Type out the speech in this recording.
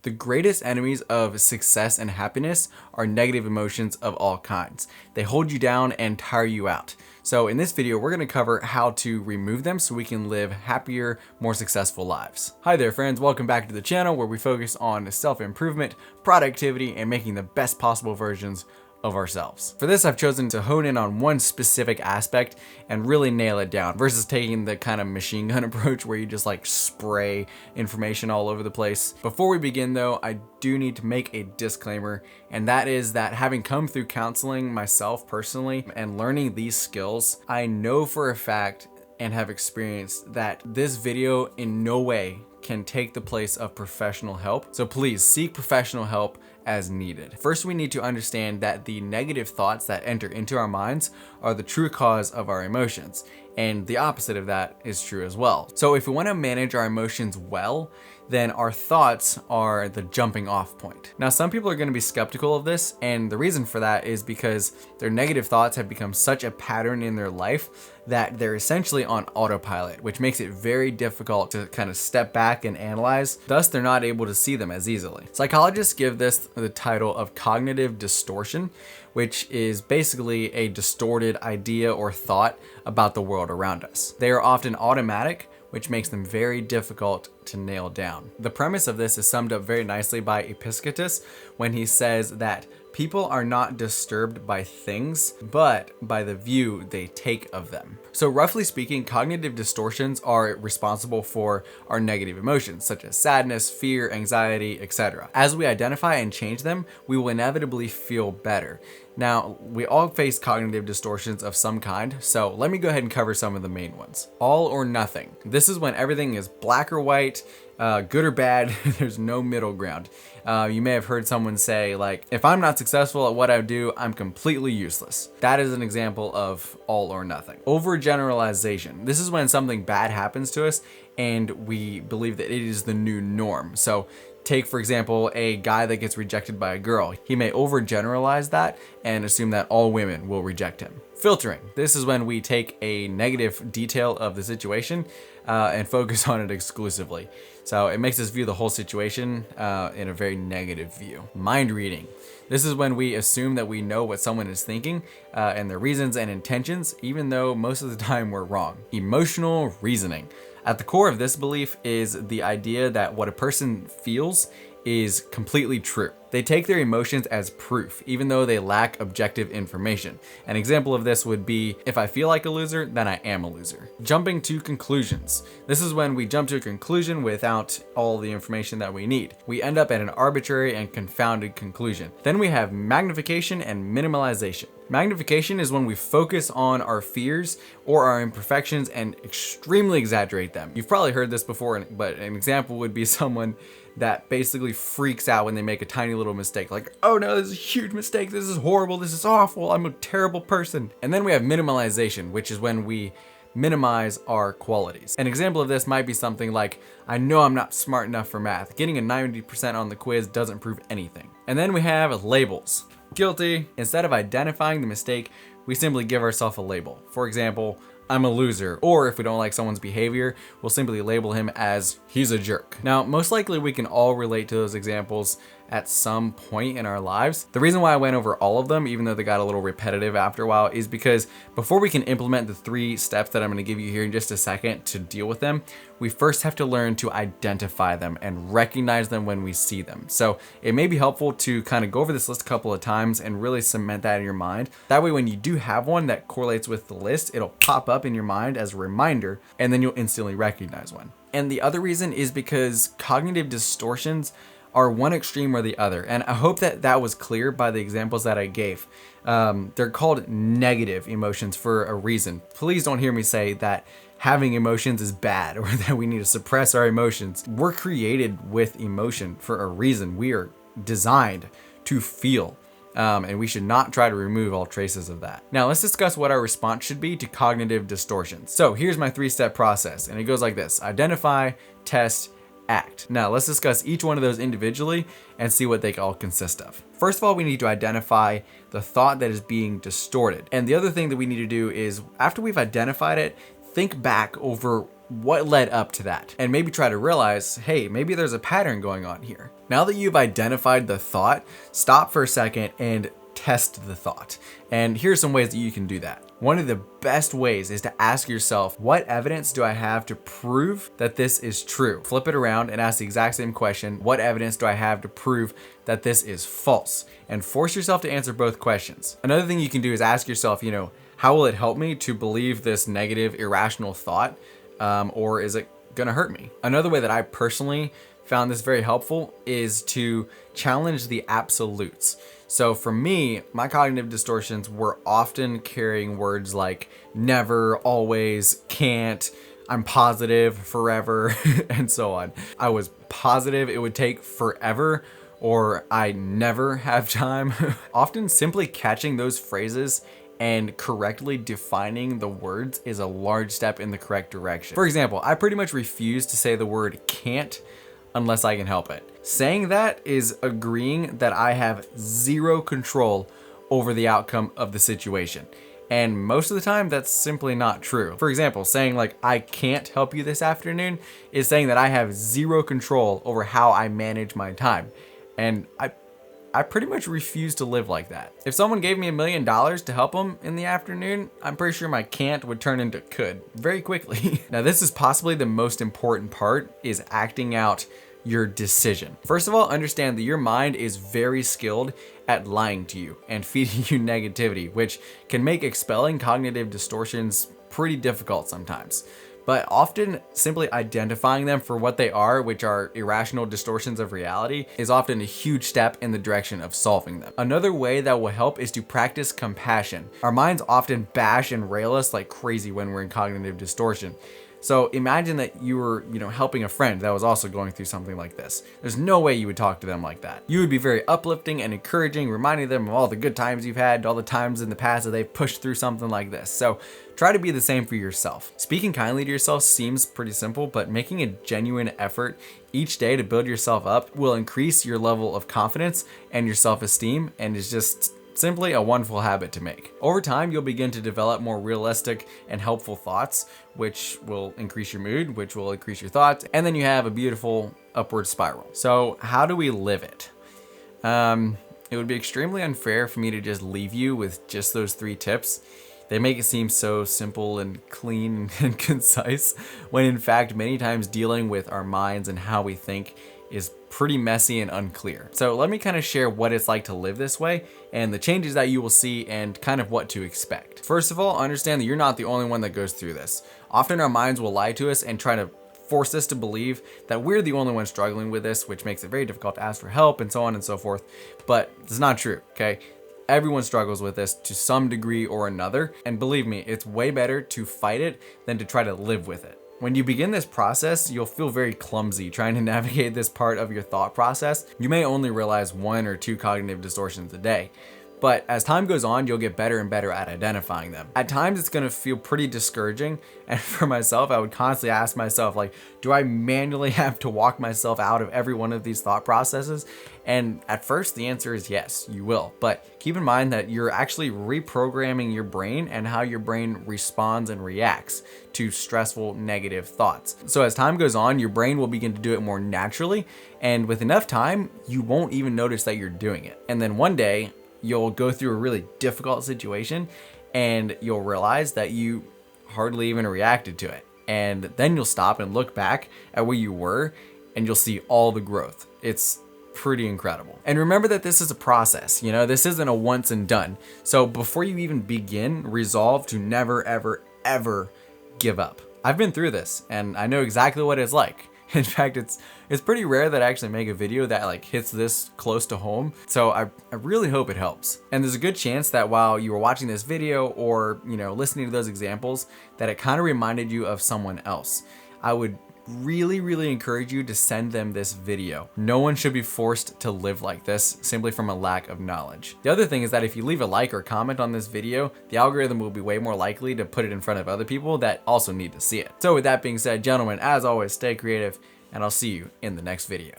The greatest enemies of success and happiness are negative emotions of all kinds. They hold you down and tire you out. So in this video, we're going to cover how to remove them so we can live happier, more successful lives. Hi there, friends. Welcome back to the channel where we focus on self-improvement, productivity, and making the best possible versions of ourselves. For this, I've chosen to hone in on one specific aspect and really nail it down versus taking the kind of machine gun approach where you just like spray information all over the place. Before we begin though, I do need to make a disclaimer, and that is that having come through counseling myself personally and learning these skills, I know for a fact and have experienced that this video in no way can take the place of professional help. So please seek professional help as needed. First, we need to understand that the negative thoughts that enter into our minds are the true cause of our emotions, and the opposite of that is true as well. So if we want to manage our emotions well, then our thoughts are the jumping off point. Now, some people are going to be skeptical of this, and the reason for that is because their negative thoughts have become such a pattern in their life that they're essentially on autopilot, which makes it very difficult to kind of step back and analyze. Thus, they're not able to see them as easily. Psychologists give this the title of cognitive distortion, which is basically a distorted idea or thought about the world around us. They are often automatic, which makes them very difficult to nail down. The premise of this is summed up very nicely by Epictetus when he says that people are not disturbed by things, but by the view they take of them. So roughly speaking, cognitive distortions are responsible for our negative emotions, such as sadness, fear, anxiety, etc. As we identify and change them, we will inevitably feel better. Now, we all face cognitive distortions of some kind, so let me go ahead and cover some of the main ones. All or nothing. This is when everything is black or white, good or bad, there's no middle ground. You may have heard someone say, like, if I'm not successful at what I do, I'm completely useless. That is an example of all or nothing. Overgeneralization. This is when something bad happens to us and we believe that it is the new norm. So take, for example, a guy that gets rejected by a girl. He may overgeneralize that and assume that all women will reject him. Filtering. This is when we take a negative detail of the situation and focus on it exclusively. So it makes us view the whole situation in a very negative view. Mind reading. This is when we assume that we know what someone is thinking and their reasons and intentions, even though most of the time we're wrong. Emotional reasoning. At the core of this belief is the idea that what a person feels is completely true. They take their emotions as proof, even though they lack objective information. An example of this would be, if I feel like a loser, then I am a loser. Jumping to conclusions. This is when we jump to a conclusion without all the information that we need. We end up at an arbitrary and confounded conclusion. Then we have magnification and minimalization. Magnification is when we focus on our fears or our imperfections and extremely exaggerate them. You've probably heard this before, but an example would be someone that basically freaks out when they make a tiny little mistake. Like, oh no, this is a huge mistake. This is horrible. This is awful. I'm a terrible person. And then we have minimalization, which is when we minimize our qualities. An example of this might be something like, I know I'm not smart enough for math. Getting a 90% on the quiz doesn't prove anything. And then we have labels. Guilty. Instead of identifying the mistake, we simply give ourselves a label. For example, I'm a loser. Or if we don't like someone's behavior, we'll simply label him as he's a jerk. Now, most likely we can all relate to those examples at some point in our lives. The reason why I went over all of them, even though they got a little repetitive after a while, is because before we can implement the 3 steps that I'm going to give you here in just a second to deal with them, we first have to learn to identify them and recognize them when we see them. So it may be helpful to kind of go over this list a couple of times and really cement that in your mind. That way, when you do have one that correlates with the list, it'll pop up in your mind as a reminder, and then you'll instantly recognize one. And the other reason is because cognitive distortions are one extreme or the other. And I hope that that was clear by the examples that I gave. They're called negative emotions for a reason. Please don't hear me say that having emotions is bad or that we need to suppress our emotions. We're created with emotion for a reason. We are designed to feel. And we should not try to remove all traces of that. Now let's discuss what our response should be to cognitive distortions. So here's my 3-step process, and it goes like this: identify, test, act. Now let's discuss each one of those individually and see what they all consist of. First of all, we need to identify the thought that is being distorted. And the other thing that we need to do is, after we've identified it, think back over what led up to that and maybe try to realize, hey, maybe there's a pattern going on here. Now that you've identified the thought, stop for a second and test the thought. And here's some ways that you can do that. One of the best ways is to ask yourself, what evidence do I have to prove that this is true? Flip it around and ask the exact same question. What evidence do I have to prove that this is false? And force yourself to answer both questions. Another thing you can do is ask yourself, how will it help me to believe this negative, irrational thought? Or is it gonna hurt me? Another way that I personally found this very helpful is to challenge the absolutes. So for me, my cognitive distortions were often carrying words like never, always, can't, I'm positive, forever, and so on. I was positive it would take forever, or I never have time. Often simply catching those phrases and correctly defining the words is a large step in the correct direction. For example, I pretty much refuse to say the word can't unless I can help it. Saying that is agreeing that I have zero control over the outcome of the situation. And most of the time, that's simply not true. For example, saying like, I can't help you this afternoon is saying that I have zero control over how I manage my time. And I pretty much refuse to live like that. If someone gave me $1 million to help them in the afternoon, I'm pretty sure my can't would turn into could very quickly. Now, this is possibly the most important part, is acting out your decision. First of all, understand that your mind is very skilled at lying to you and feeding you negativity, which can make expelling cognitive distortions pretty difficult sometimes. But often simply identifying them for what they are, which are irrational distortions of reality, is often a huge step in the direction of solving them. Another way that will help is to practice compassion. Our minds often bash and rail us like crazy when we're in cognitive distortion. So imagine that you were, helping a friend that was also going through something like this. There's no way you would talk to them like that. You would be very uplifting and encouraging, reminding them of all the good times you've had, all the times in the past that they've pushed through something like this. So try to be the same for yourself. Speaking kindly to yourself seems pretty simple, but making a genuine effort each day to build yourself up will increase your level of confidence and your self-esteem, and is just simply a wonderful habit to make. Over time, you'll begin to develop more realistic and helpful thoughts, which will increase your mood, which will increase your thoughts, and then you have a beautiful upward spiral. So how do we live it? It would be extremely unfair for me to just leave you with just those 3 tips. They make it seem so simple and clean and concise, when in fact, many times dealing with our minds and how we think is pretty messy and unclear. So let me kind of share what it's like to live this way and the changes that you will see and kind of what to expect. First of all, understand that you're not the only one that goes through this. Often our minds will lie to us and try to force us to believe that we're the only one struggling with this, which makes it very difficult to ask for help and so on and so forth. But it's not true, okay? Everyone struggles with this to some degree or another. And believe me, it's way better to fight it than to try to live with it. When you begin this process, you'll feel very clumsy trying to navigate this part of your thought process. You may only realize 1 or 2 cognitive distortions a day. But as time goes on, you'll get better and better at identifying them. At times, it's gonna feel pretty discouraging. And for myself, I would constantly ask myself, like, do I manually have to walk myself out of every one of these thought processes? And at first, the answer is yes, you will. But keep in mind that you're actually reprogramming your brain and how your brain responds and reacts to stressful, negative thoughts. So as time goes on, your brain will begin to do it more naturally. And with enough time, you won't even notice that you're doing it. And then one day, you'll go through a really difficult situation and you'll realize that you hardly even reacted to it. And then you'll stop and look back at where you were and you'll see all the growth. It's pretty incredible. And remember that this is a process, this isn't a once and done. So before you even begin, resolve to never, ever, ever give up. I've been through this and I know exactly what it's like. In fact, it's pretty rare that I actually make a video that hits this close to home. So I really hope it helps. And there's a good chance that while you were watching this video or, listening to those examples, that it kind of reminded you of someone else. I would really, really encourage you to send them this video. No one should be forced to live like this simply from a lack of knowledge. The other thing is that if you leave a like or comment on this video, the algorithm will be way more likely to put it in front of other people that also need to see it. So with that being said, gentlemen, as always, stay creative and I'll see you in the next video.